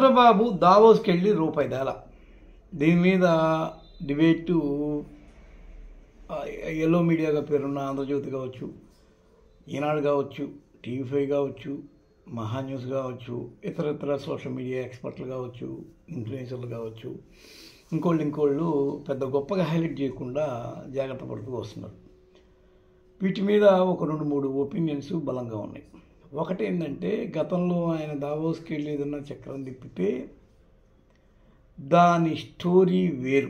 చంద్రబాబు దావోస్కి వెళ్ళి రూపాయి తేలా. దీని మీద డిబేటు ఎల్లో మీడియాగా పేరున్న ఆంధ్రజ్యోతి కావచ్చు, ఈనాడు కావచ్చు, టీవీ5 కావచ్చు, మహా న్యూస్ కావచ్చు, ఇతర సోషల్ మీడియా ఎక్స్పర్ట్లు కావచ్చు, ఇన్ఫ్లుయెన్సర్లు కావచ్చు, ఇంకోళ్ళు పెద్ద గొప్పగా హైలైట్ చేయకుండా జాగ్రత్త పడుతూ వస్తున్నారు. వీటి మీద ఒక 2-3 ఒపీనియన్స్ బలంగా ఉన్నాయి. ఒకటి ఏంటంటే, గతంలో ఆయన దావోస్కి వెళ్ళి ఏదన్నా చక్రం తిప్పితే దాని స్టోరీ వేరు.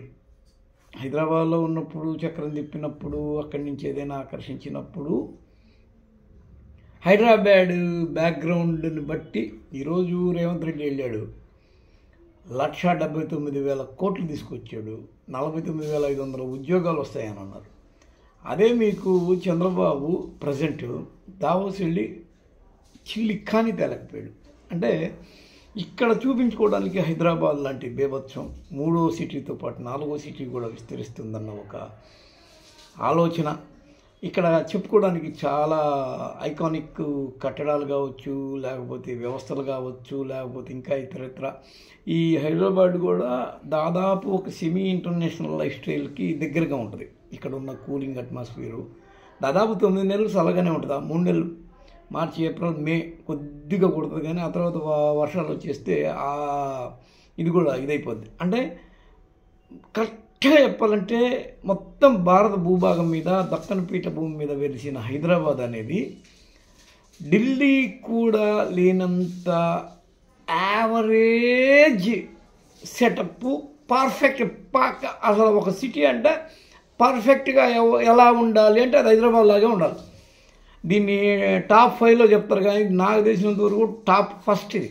హైదరాబాద్లో ఉన్నప్పుడు చక్రం తిప్పినప్పుడు, అక్కడి నుంచి ఏదైనా ఆకర్షించినప్పుడు, హైదరాబాద్ బ్యాక్గ్రౌండ్ని బట్టి ఈరోజు రేవంత్ రెడ్డి వెళ్ళాడు, 1,79,000 కోట్లు తీసుకొచ్చాడు, 49,500 ఉద్యోగాలు వస్తాయని అన్నారు. అదే మీకు చంద్రబాబు ప్రజెంట్ దావోస్ వెళ్ళి చిల్లిఖాని తేలకపోయాడు. అంటే ఇక్కడ చూపించుకోవడానికి హైదరాబాద్ లాంటి బేభత్సం 3వ సిటీతో పాటు 4వ సిటీ కూడా విస్తరిస్తుందన్న ఒక ఆలోచన, ఇక్కడ చెప్పుకోవడానికి చాలా ఐకానిక్ కట్టడాలు కావచ్చు, లేకపోతే వ్యవస్థలు కావచ్చు, లేకపోతే ఇంకా ఇతరత్ర. ఈ హైదరాబాద్ కూడా దాదాపు ఒక సెమీ ఇంటర్నేషనల్ లైఫ్ స్టైల్కి దగ్గరగా ఉంటుంది. ఇక్కడ ఉన్న కూలింగ్ అట్మాస్ఫియరు దాదాపు 9 నెలలు చల్లగానే ఉంటుంది. 3 నెలలు మార్చి, ఏప్రిల్, మే కొద్దిగా కొడుతుంది, కానీ ఆ తర్వాత వర్షాలు వచ్చేస్తే ఇది కూడా ఇదైపోద్ది. అంటే కరెక్ట్గా చెప్పాలంటే మొత్తం భారత భూభాగం మీద, దక్కన్ పీఠభూమి మీద వెలిసిన హైదరాబాద్ అనేది ఢిల్లీ కూడా లేనంత యావరేజ్ సెటప్, పర్ఫెక్ట్ అసలు ఒక సిటీ అంటే పర్ఫెక్ట్గా ఎలా ఉండాలి అంటే అది హైదరాబాద్ లాగే ఉండాలి. దీన్ని టాప్ 5లో చెప్తారు, కానీ నాకు తెలిసినంత వరకు టాప్ ఫస్ట్ ఇది.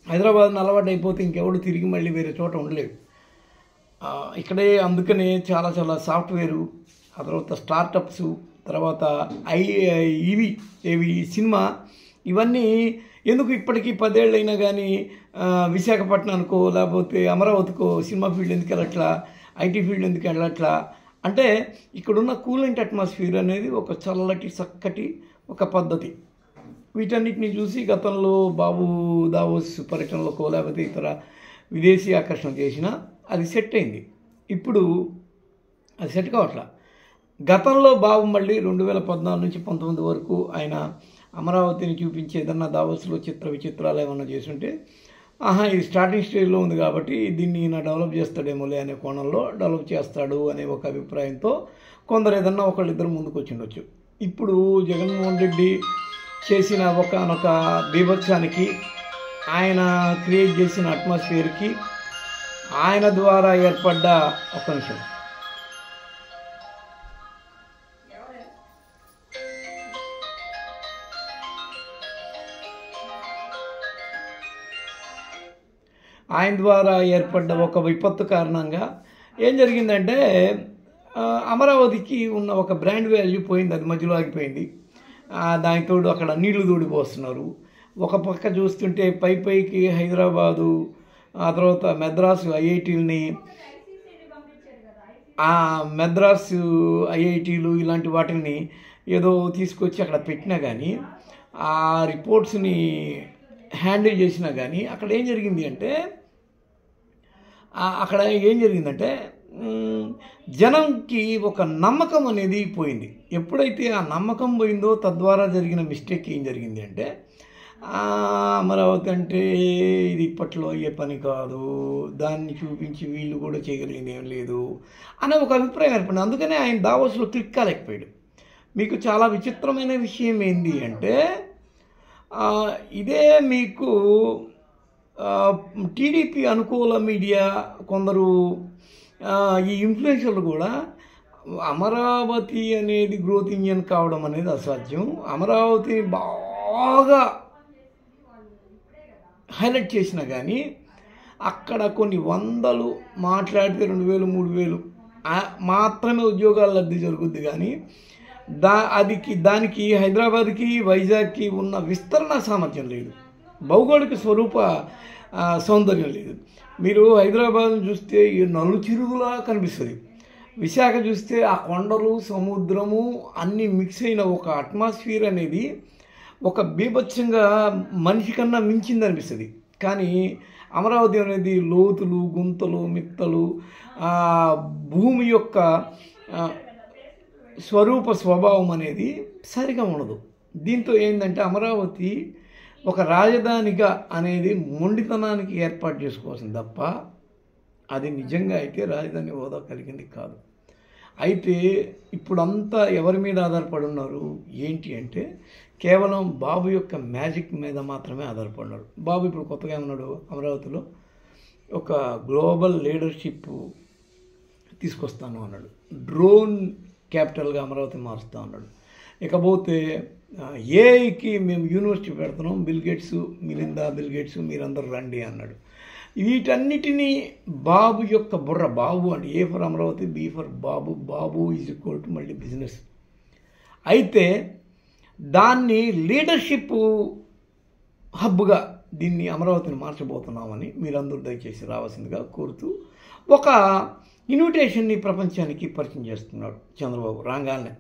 హైదరాబాద్ని అలవాటు అయిపోతే ఇంకెవడు తిరిగి మళ్ళీ వేరే చోట ఉండలేడు. ఇక్కడే అందుకనే చాలా సాఫ్ట్వేరు, ఆ తర్వాత స్టార్టప్స్, తర్వాత ఇవి సినిమా, ఇవన్నీ ఎందుకు ఇప్పటికీ 10 ఏళ్ళు అయినా కానీ విశాఖపట్నానికో లేకపోతే అమరావతికో సినిమా ఫీల్డ్ ఎందుకు వెళ్ళట్లా, ఐటీ ఫీల్డ్ ఎందుకు వెళ్ళట్లా అంటే ఇక్కడున్న కూలింగ్ అట్మాస్ఫియర్ అనేది ఒక చల్లటి చక్కటి ఒక పద్ధతి. వీటన్నిటిని చూసి గతంలో బాబు దావోస్ పర్యటనలకో లేకపోతే ఇతర విదేశీ ఆకర్షణ చేసినా అది సెట్ అయింది. ఇప్పుడు అది సెట్ కావట్లా. గతంలో బాబు మళ్ళీ 2014 నుంచి 19 వరకు ఆయన అమరావతిని చూపించి ఏదన్నా దావోస్లో విచిత్రాలు ఏమన్నా చేస్తుంటే, ఇది స్టార్టింగ్ స్టేజ్లో ఉంది కాబట్టి దీన్ని ఈయన డెవలప్ చేస్తాడేమోలే అనే కోణంలో డెవలప్ చేస్తాడు అనే ఒక అభిప్రాయంతో కొందరు ఏదన్నా ఒకళ్ళిద్దరు ముందుకు వచ్చిండొచ్చు. ఇప్పుడు జగన్మోహన్ రెడ్డి చేసిన ఒకనొక బీభత్సానికి, ఆయన క్రియేట్ చేసిన అట్మాస్ఫియర్కి, ఆయన ద్వారా ఏర్పడ్డ ఒక నిమిషం ఆయన ద్వారా ఏర్పడ్డ ఒక విపత్తు కారణంగా ఏం జరిగిందంటే, అమరావతికి ఉన్న ఒక బ్రాండ్ వాల్యూ పోయింది, అది మధ్యలో ఆగిపోయింది. దానితో అక్కడ నీళ్లు దూడిపోస్తున్నారు. ఒక పక్క చూస్తుంటే పైకి హైదరాబాదు, ఆ తర్వాత మెద్రాసు ఐఐటీలని, మెద్రాసు ఐఐటీలు ఇలాంటి వాటిని ఏదో తీసుకొచ్చి అక్కడ పెట్టినా కానీ, ఆ రిపోర్ట్స్ని హ్యాండిల్ చేసినా కానీ అక్కడ ఏం జరిగిందంటే జనంకి ఒక నమ్మకం అనేది పోయింది. ఎప్పుడైతే ఆ నమ్మకం పోయిందో తద్వారా జరిగిన మిస్టేక్ ఏం జరిగింది అంటే, అమరావతి అంటే ఇది ఇప్పట్లో అయ్యే పని కాదు, దాన్ని చూపించి వీళ్ళు కూడా చేయగలిగింది ఏం లేదు అనే ఒక అభిప్రాయం ఏర్పడింది. అందుకనే ఆయన దావోస్లో క్లిక్ కాలేకపోయాడు. మీకు చాలా విచిత్రమైన విషయం ఏంటి అంటే, ఇదే మీకు టీడీపీ అనుకూల మీడియా కొందరు ఈ ఇన్ఫ్లుయెన్సర్లు కూడా అమరావతి అనేది గ్రోత్ ఇంజన్ కావడం అనేది అసాధ్యం, అమరావతిని బాగా హైలైట్ చేసినా కానీ అక్కడ కొన్ని వందలు మాట్లాడితే 2,000 3,000 మాత్రమే ఉద్యోగాల లబ్ధి జరుగుద్ది, కానీ దానికి హైదరాబాద్కి వైజాగ్కి ఉన్న విస్తరణ సామర్థ్యం లేదు, భౌగోళిక స్వరూప సౌందర్యం లేదు. మీరు హైదరాబాద్ను చూస్తే ఈ నలుచిరుగులా కనిపిస్తుంది, విశాఖ చూస్తే ఆ కొండలు సముద్రము అన్నీ మిక్స్ అయిన ఒక అట్మాస్ఫియర్ అనేది ఒక బీభత్సంగా మనిషి కన్నా మించింది అనిపిస్తుంది. కానీ అమరావతి అనేది లోతులు, గుంతలు, మిత్తలు, భూమి యొక్క స్వభావం అనేది సరిగా ఉండదు. దీంతో ఏంటంటే అమరావతి ఒక రాజధానిగా అనేది మొండితనానికి ఏర్పాటు చేసుకోవాల్సింది తప్ప అది నిజంగా అయితే రాజధాని హోదా కలిగింది కాదు. అయితే ఇప్పుడంతా ఎవరి మీద ఆధారపడి ఉన్నారు ఏంటి అంటే కేవలం బాబు యొక్క మ్యాజిక్ మీద మాత్రమే ఆధారపడినాడు. బాబు ఇప్పుడు కొత్తగా ఉన్నాడు, అమరావతిలో ఒక గ్లోబల్ లీడర్షిప్ తీసుకొస్తాను అన్నాడు. డ్రోన్ క్యాపిటల్గా అమరావతి మారుస్తూ ఉన్నాడు. ఇకపోతే ఏఐకి మేము యూనివర్సిటీ పెడుతున్నాం, బిల్గేట్స్, మిలిందా బిల్గేట్స్ మీరందరూ రండి అన్నాడు. వీటన్నిటినీ బాబు యొక్క బుర్ర, బాబు అంటే A for Amaravati, B for Babu, Babu is equal to మళ్ళీ బిజినెస్. అయితే దాన్ని లీడర్షిప్ హబ్గా దీన్ని అమరావతిని మార్చబోతున్నామని మీరందరూ దయచేసి రావాల్సిందిగా కోరుతూ ఒక ఇన్విటేషన్ని ప్రపంచానికి పరిచయం చేస్తున్నాడు చంద్రబాబు. రాగానే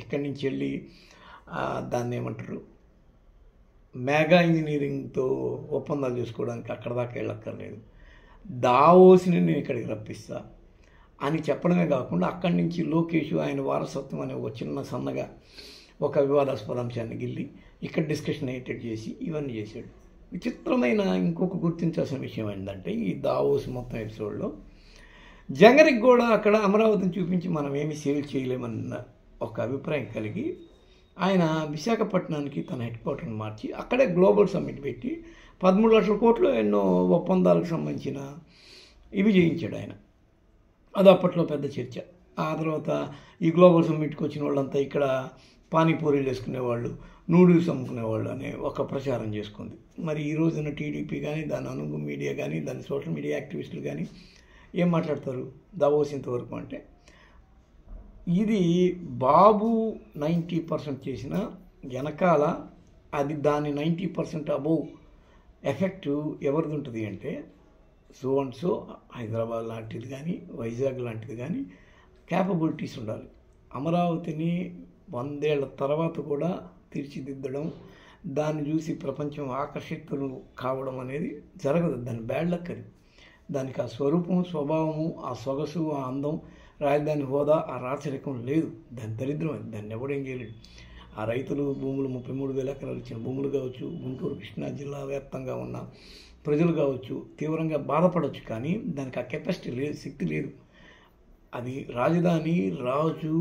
ఇక్కడి నుంచి వెళ్ళి దాన్ని ఏమంటారు, మెగా ఇంజనీరింగ్తో ఒప్పందాలు చేసుకోవడానికి అక్కడ దాకా వెళ్ళక్కర్లేదు, దావోస్ని నేను ఇక్కడికి రప్పిస్తా అని చెప్పడమే కాకుండా అక్కడి నుంచి లోకేష్ ఆయన వారసత్వం అనే ఒక చిన్న సన్నగా ఒక వివాదాస్పద అంశాన్ని గిల్లి ఇక్కడ డిస్కషన్ అయ్యేటట్టు చేసి ఇవన్నీ చేశాడు. విచిత్రమైన ఇంకొక గుర్తించాల్సిన విషయం ఏంటంటే ఈ దావోస్ మొత్తం ఎపిసోడ్లో జంగరికి కూడా అక్కడ అమరావతిని చూపించి మనం ఏమి సేల్ చేయలేమన్న ఒక అభిప్రాయం కలిగి ఆయన విశాఖపట్నానికి తన హెడ్ క్వార్టర్ని మార్చి అక్కడే గ్లోబల్ సమ్మిట్ పెట్టి 13 లక్షల కోట్లు ఎన్నో ఒప్పందాలకు సంబంధించిన ఇవి చేయించాడు ఆయన. అది అప్పట్లో పెద్ద చర్చ. ఆ తర్వాత ఈ గ్లోబల్ సమ్మిట్కి వచ్చిన వాళ్ళంతా ఇక్కడ పానీపూరీలు వేసుకునేవాళ్ళు, నూడిల్స్ అమ్ముకునేవాళ్ళు అనే ఒక ప్రచారం చేసుకుంది. మరి ఈ రోజున టీడీపీ కానీ, దాని అనుగు మీడియా కానీ, దాని సోషల్ మీడియా యాక్టివిస్టులు కానీ ఏం మాట్లాడతారు దావోస్ ఇంతవరకు అంటే ఇది బాబు 90% చేసిన వెనకాల అది దాని 90% అబోవ్ ఎఫెక్ట్ ఎవరిది ఉంటుంది అంటే సో అండ్ సో హైదరాబాద్ లాంటిది కానీ, వైజాగ్ లాంటిది కానీ క్యాపబిలిటీస్ ఉండాలి. అమరావతిని 100 ఏళ్ల తర్వాత కూడా తీర్చిదిద్దడం, దాన్ని చూసి ప్రపంచం ఆకర్షితులు కావడం అనేది జరగదు. దాని బ్యాడ్ లక్ అది. దానికి ఆ స్వరూపం, స్వభావము, ఆ సొగసు, ఆ అందం, రాజధాని హోదా, ఆ రాచరికం లేదు. దాని దరిద్రం అది. దాన్ని ఎవడేం చేయలేడు. ఆ రైతులు భూములు 33,000 ఎకరాలు ఇచ్చిన భూములు కావచ్చు, గుంటూరు కృష్ణా జిల్లా వ్యాప్తంగా ఉన్న ప్రజలు కావచ్చు తీవ్రంగా బాధపడవచ్చు. కానీ దానికి ఆ కెపాసిటీ లేదు, శక్తి లేదు. అది రాజధాని, రాజు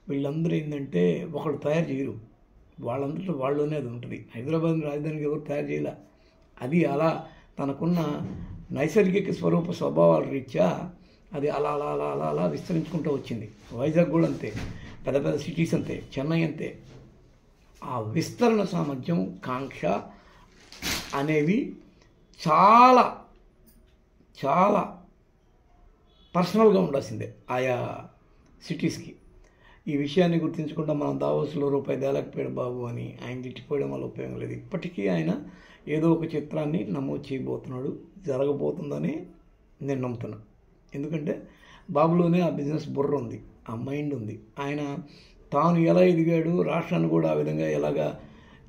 వీళ్ళందరూ ఏంటంటే ఒకళ్ళు తయారు చేయరు, వాళ్ళందరిలో వాళ్ళలోనే అది ఉంటుంది. హైదరాబాద్ రాజధానికి ఎవరు తయారు చేయలే. అది అలా తనకున్న నైసర్గిక స్వభావాల రీత్యా అది అలా అలా అలా అలా అలా విస్తరించుకుంటూ వచ్చింది. వైజాగ్ కూడా అంతే, పెద్ద పెద్ద సిటీస్ అంతే, చెన్నై అంతే. ఆ విస్తరణ సామర్థ్యం, కాంక్ష అనేవి చాలా చాలా పర్సనల్గా ఉండాల్సిందే ఆయా సిటీస్కి. ఈ విషయాన్ని గుర్తించకుండా మనం దావోస్లో రూపాయి తేలేకపోయాడు బాబు అని ఆయన తిట్టిపోయడం వల్ల ఉపయోగం లేదు. ఇప్పటికీ ఆయన ఏదో ఒక చిత్రాన్ని నమోదు చేయబోతున్నాడు, జరగబోతుందని నేను నమ్ముతున్నాను. ఎందుకంటే బాబులోనే ఆ బిజినెస్ బుర్ర ఉంది, ఆ మైండ్ ఉంది. ఆయన తాను ఎలా ఎదిగాడు, రాష్ట్రాన్ని కూడా ఆ విధంగా ఎలాగా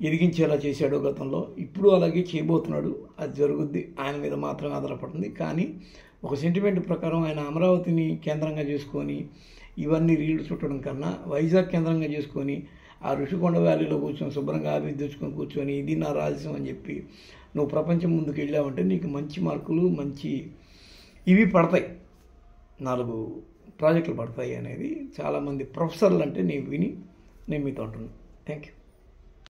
ఎదిగించేలా చేశాడో గతంలో, ఇప్పుడు అలాగే చేయబోతున్నాడు. అది జరుగుద్ది, ఆయన మీద మాత్రమే ఆధారపడుతుంది. కానీ ఒక సెంటిమెంట్ ప్రకారం ఆయన అమరావతిని కేంద్రంగా చేసుకొని ఇవన్నీ రీళ్లు చుట్టడం కన్నా వైజాగ్ కేంద్రంగా చేసుకొని ఆ ఋషికొండ వ్యాలీలో కూర్చొని శుభ్రంగా ఆఫీస్ తెచ్చుకొని కూర్చొని ఇది నా రాజ్యం అని చెప్పి నువ్వు ప్రపంచం ముందుకు వెళ్ళావంటే నీకు మంచి మార్కులు, మంచి ఇవి పడతాయి, 4 ప్రాజెక్టులు పడతాయి అనేది చాలామంది ప్రొఫెసర్లు అంటే నేను విని నేను మీతో అంటున్నాను. Thank you.